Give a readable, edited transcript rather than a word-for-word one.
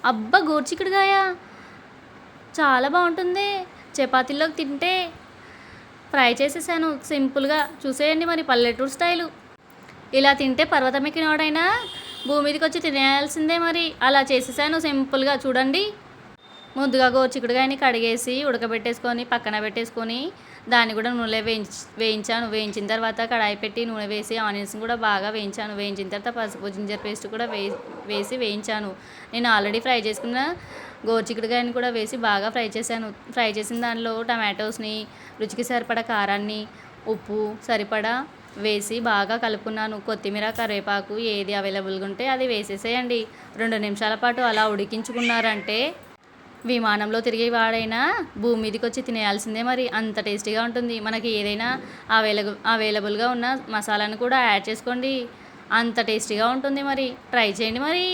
అబ్బా! గోరుచిక్కుడుకాయ చాలా బావుంటుంది. చపాతీల్లోకి తింటే ఫ్రై చేసేసాను సింపుల్‌గా. చూసేయండి మరి పల్లెటూరు స్టైలు. ఇలా తింటే పర్వతమెక్కినోడైనా భూమి మీదకొచ్చి తినేయాల్సిందే మరి. అలా చేసేసాను సింపుల్‌గా చూడండి. ముందుగా గోరుచిక్కుడుకాయని కడిగేసి, ఉడకబెట్టేసుకొని, పక్కన పెట్టేసుకొని, దాన్ని కూడా నూనెలో వేయించాను. వేయించిన తర్వాత కడాయి పెట్టి నూనె వేసి ఆనియన్స్‌ని కూడా బాగా వేయించాను. వేయించిన తర్వాత పసుపు, జింజర్ పేస్ట్ కూడా వేసి వేయించాను. నేను ఆల్రెడీ ఫ్రై చేసుకున్న గోరుచిక్కుడుకాయని కూడా వేసి బాగా ఫ్రై చేశాను. ఫ్రై చేసిన దానిలో టమాటోస్‌ని, రుచికి సరిపడా కారాన్ని, ఉప్పు సరిపడా వేసి బాగా కలుపుకున్నాను. కొత్తిమీర, కరివేపాకు ఏది అవైలబుల్‌గా ఉంటే అది వేసేసేయండి. 2 నిమిషాల పాటు అలా ఉడికించుకున్నారంటే విమానంలో తిరిగేవాడైనా భూమి మీదకొచ్చి తినేయాల్సిందే మరి. అంత టేస్టీగా ఉంటుంది. మనకి ఏదైనా అవైలబుల్‌గా ఉన్న మసాలాను కూడా యాడ్ చేసుకోండి. అంత టేస్టీగా ఉంటుంది మరి. ట్రై చేయండి మరి.